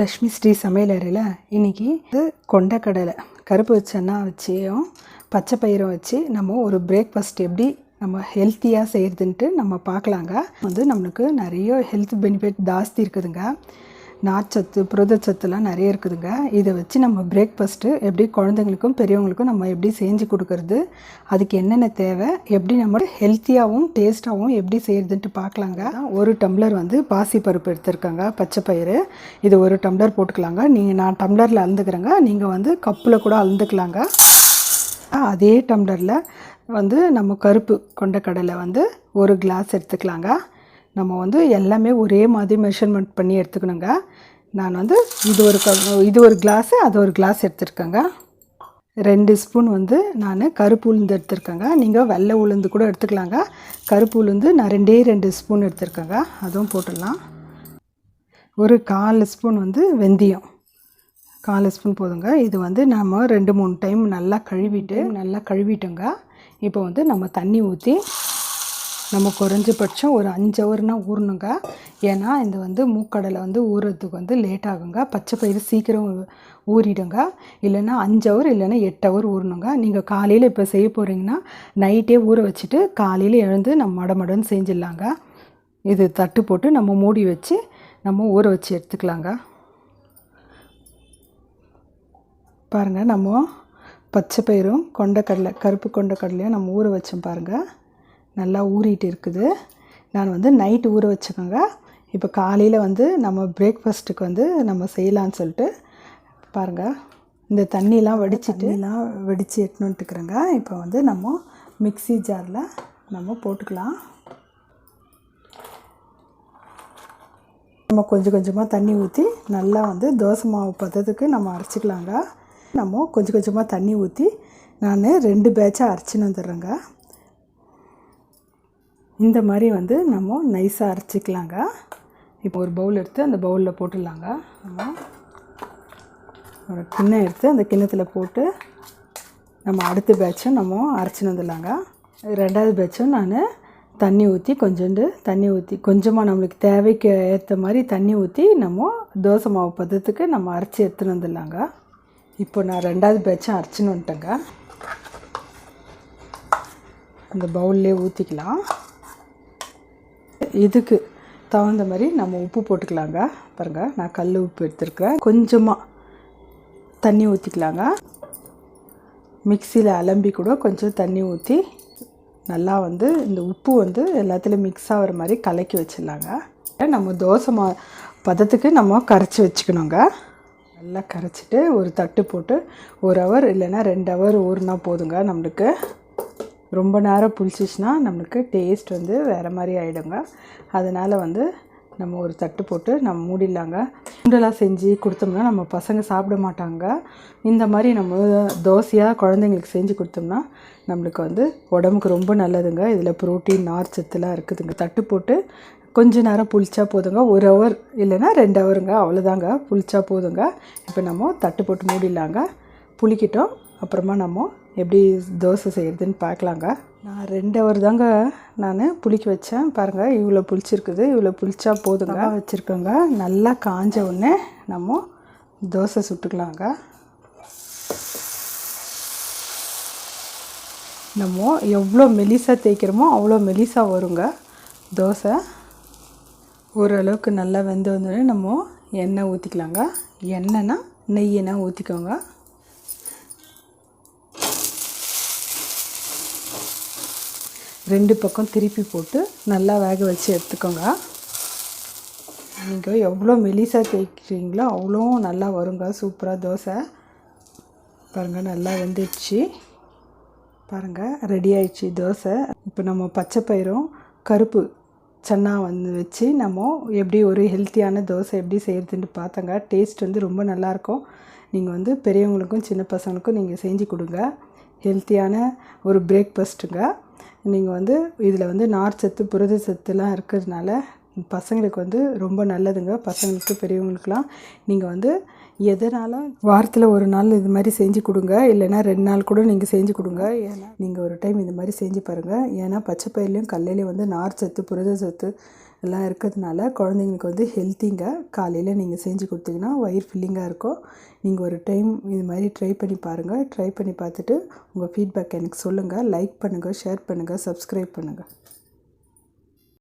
லக்ஷ்மி ஸ்ரீ சமையலறையில் இன்றைக்கி கொண்டக்கடலை கருப்பு சன்னா வச்சியும் பச்சை பயிரும் வச்சு நம்ம ஒரு பிரேக்ஃபாஸ்ட் எப்படி நம்ம ஹெல்த்தியாக செய்கிறதுன்ட்டு நம்ம பார்க்கலாங்க. நம்மளுக்கு நிறைய ஹெல்த் பெனிஃபிட் ஜாஸ்தி இருக்குதுங்க. நார்ச்சத்து புரதச்சத்துலாம் நிறைய இருக்குதுங்க. இதை வச்சு நம்ம பிரேக்ஃபாஸ்ட்டு எப்படி குழந்தைங்களுக்கும் பெரியவங்களுக்கும் நம்ம எப்படி செஞ்சு கொடுக்கறது, அதுக்கு என்னென்ன தேவை, எப்படி நம்ம ஹெல்த்தியாகவும் டேஸ்ட்டாகவும் எப்படி செய்கிறதுன்ட்டு பார்க்கலாங்க. ஒரு டம்ளர் பாசிப்பருப்பு எடுத்துருக்காங்க, பச்சை பயிறு. இது ஒரு டம்ளர் போட்டுக்கலாங்க. நான் டம்ளரில் அளந்துக்கிறேங்க, நீங்கள் கப்பில் கூட அளந்துக்கலாங்க. அதே டம்ளரில் நம்ம கருப்பு கொண்டக்கடலை ஒரு கிளாஸ் எடுத்துக்கலாங்க. நம்ம எல்லாமே ஒரே மாதிரி மெஷர்மெண்ட் பண்ணி எடுத்துக்கணுங்க. நான் இது ஒரு கிளாஸு, அது ஒரு கிளாஸ் எடுத்துருக்கேங்க. 2 ஸ்பூன் நான் கருப்பு உளுந்து எடுத்துருக்கேங்க. நீங்கள் வெள்ளை உளுந்து கூட எடுத்துக்கலாங்க. கருப்பு உளுந்து நான் 2 ஸ்பூன் எடுத்துருக்கேங்க, அதுவும் போட்டுடலாம். ஒரு 1/4 ஸ்பூன் வெந்தயம், 1/4 ஸ்பூன் போதுங்க. இது நம்ம 2-3 டைம் நல்லா கழுவிட்டோங்க. இப்போ நம்ம தண்ணி ஊற்றி நம்ம குறைஞ்சபட்சம் ஒரு 5 ஹவர்னால் ஊறணுங்க. ஏன்னா இந்த மூக்கடலை ஊறுறதுக்கு லேட் ஆகுங்க. பச்சை பயிறு சீக்கிரம் ஊறிடுங்க. இல்லைன்னா 5 ஹவர் இல்லைன்னா 8 ஹவர் ஊறணுங்க. நீங்கள் காலையில் இப்போ செய்ய போகிறீங்கன்னா நைட்டே ஊற வச்சுட்டு காலையில் எழுந்து நம்ம மடமடன்னு செஞ்சிடலாங்க. இது தட்டு போட்டு நம்ம மூடி வச்சு நம்ம ஊற வச்சு எடுத்துக்கலாங்க. பாருங்கள், நம்ம பச்சை பயிரும் கொண்டக்கடலை கருப்பு கொண்டக்கடலையும் நம்ம ஊற வச்சோம் பாருங்கள், நல்லா ஊறிட்டு இருக்குது. நான் நைட்டு ஊற வச்சுக்கோங்க. இப்போ காலையில் நம்ம பிரேக்ஃபாஸ்ட்டுக்கு நம்ம செய்யலான்னு சொல்லிட்டு பாருங்கள், இந்த தண்ணிலாம் வடித்து எடுத்துன்னு வந்துட்டுக்கிறேங்க. இப்போ நம்ம மிக்ஸி ஜாரில் நம்ம போட்டுக்கலாம். நம்ம கொஞ்சம் கொஞ்சமாக தண்ணி ஊற்றி நல்லா தோசை மாவு பதத்துக்கு நம்ம அரைச்சிக்கலாங்க. நம்ம கொஞ்சம் கொஞ்சமாக தண்ணி ஊற்றி நான் 2 பேட்சாக அரைச்சின்னு வந்துடுறேங்க. இந்த மாதிரி நம்ம நைஸாக அரைச்சிக்கலாங்க. இப்போ ஒரு பவுல் எடுத்து அந்த பவுலில் போட்டுடலாங்க. நம்ம ஒரு கிண்ணம் எடுத்து அந்த கிண்ணத்தில் போட்டு நம்ம அடுத்த பேட்சும் நம்ம அரைச்சின்னு வந்துடலாங்க. 2வது பேட்சும் நான் தண்ணி ஊற்றி கொஞ்சமாக நம்மளுக்கு தேவைக்கு ஏற்ற மாதிரி தண்ணி ஊற்றி நம்ம தோசை மாவு பதத்துக்கு நம்ம அரைச்சி எடுத்துன்னு வந்துடலாங்க. இப்போ நான் 2வது பேட்சும் அரைச்சின்னு வந்துட்டேங்க. அந்த பவுல்லே ஊற்றிக்கலாம். இதுக்கு தகுந்த மாதிரி நம்ம உப்பு போட்டுக்கலாங்க. பாருங்கள், நான் கல் உப்பு எடுத்துருக்கிறேன். கொஞ்சமாக தண்ணி ஊற்றிக்கலாங்க. மிக்சியில் அலம்பி கூட கொஞ்சம் தண்ணி ஊற்றி நல்லா இந்த உப்பு எல்லாத்துலேயும் மிக்ஸ் ஆகிற மாதிரி கலக்கி வச்சிடலாங்க. நம்ம தோசை பதத்துக்கு நம்ம கரைச்சி வச்சுக்கணுங்க. நல்லா கரைச்சிட்டு ஒரு தட்டு போட்டு 1 ஹவர் இல்லைன்னா 2 ஹவர் ஊறினா போதுங்க. நம்மளுக்கு ரொம்ப நேரம் புளிச்சிச்சின்னா நம்மளுக்கு டேஸ்ட் வேறு மாதிரி ஆகிடுங்க. அதனால் நம்ம ஒரு தட்டு போட்டு நம்ம மூடிடலாங்க. உண்டெல்லாம் செஞ்சு கொடுத்தோம்னா நம்ம பசங்க சாப்பிட மாட்டாங்க. இந்த மாதிரி நம்ம தோசையாக குழந்தைங்களுக்கு செஞ்சு கொடுத்தோம்னா நம்மளுக்கு உடம்புக்கு ரொம்ப நல்லதுங்க. இதில் புரோட்டீன் நார்ச்சத்துலாம் இருக்குதுங்க. தட்டு போட்டு கொஞ்ச நேரம் புளிச்சா போதுங்க. 1 ஹவர் இல்லைன்னா 2 ஹவருங்க, அவ்வளோதாங்க. புளிச்சா போதுங்க. இப்போ நம்ம தட்டு போட்டு மூடிடலாங்க. புளிக்கிட்டோம், அப்புறமா நம்ம எப்படி தோசை செய்கிறதுன்னு பார்க்கலாங்க. நான் 2 ஹவர் தாங்க நான் புளிக்க வச்சேன். பாருங்கள், இவ்வளோ புளிச்சிருக்குது. இவ்வளோ புளிச்சா போதுங்க வச்சுருக்கோங்க. நல்லா காஞ்ச உடனே நம்ம தோசை சுட்டுக்கலாங்க. நம்ம எவ்வளோ மெலிசாக தேய்க்கிறோமோ அவ்வளோ மெலிசாக வருங்க தோசை. ஓரளவுக்கு நல்லா வெந்து வந்தோடனே நம்ம எண்ணெய் ஊற்றிக்கலாங்க. எண்ணெய்னா நெய்யினா ஊற்றிக்கோங்க. ரெண்டு பக்கம் திருப்பி போட்டு நல்லா வேக வச்சு எடுத்துக்கோங்க. நீங்கள் எவ்வளோ மெலிசாக தேய்க்கிறீங்களோ அவ்வளோ நல்லா வருங்க, சூப்பராக தோசை. பாருங்கள், நல்லா வெந்துடுச்சு. பாருங்கள், ரெடி ஆயிடுச்சு தோசை. இப்போ நம்ம பச்சை பயிரும் கருப்பு சன்னா வச்சு நம்ம எப்படி ஒரு ஹெல்த்தியான தோசை எப்படி செய்கிறதுன்னு பார்த்தங்க. டேஸ்ட் ரொம்ப நல்லாயிருக்கும். நீங்கள் பெரியவங்களுக்கும் சின்ன பசங்களுக்கும் நீங்கள் செஞ்சு கொடுங்க. ஹெல்த்தியான ஒரு பிரேக்ஃபாஸ்ட்டுங்க. நீங்கள் இதில் நார்ச்சத்து புரதச்சத்துலாம் இருக்கிறதுனால பசங்களுக்கு ரொம்ப நல்லதுங்க. பசங்களுக்கு பெரியவங்களுக்கெலாம் நீங்கள் எதனால் வாரத்தில் ஒரு நாள் இது மாதிரி செஞ்சு கொடுங்க, இல்லைன்னா 2 நாள் கூட நீங்கள் செஞ்சு கொடுங்க. ஏன்னா நீங்கள் ஒரு டைம் இது மாதிரி செஞ்சு பாருங்கள். ஏன்னா பச்சை பயிர்லேயும் கடலையிலையும் நார்ச்சத்து புரதச்சத்து எல்லாம் இருக்கிறதுனால குழந்தைங்களுக்கு வந்து ஹெல்த்திங்க. காலையில் நீங்கள் செஞ்சு கொடுத்தீங்கன்னா வயிறு ஃபில்லிங்காக இருக்கும். நீங்கள் ஒரு டைம் இது மாதிரி ட்ரை பண்ணி பாருங்கள். ட்ரை பண்ணி பார்த்துட்டு உங்கள் ஃபீட்பேக் எனக்கு சொல்லுங்கள். லைக் பண்ணுங்கள், ஷேர் பண்ணுங்கள், சப்ஸ்கிரைப் பண்ணுங்கள்.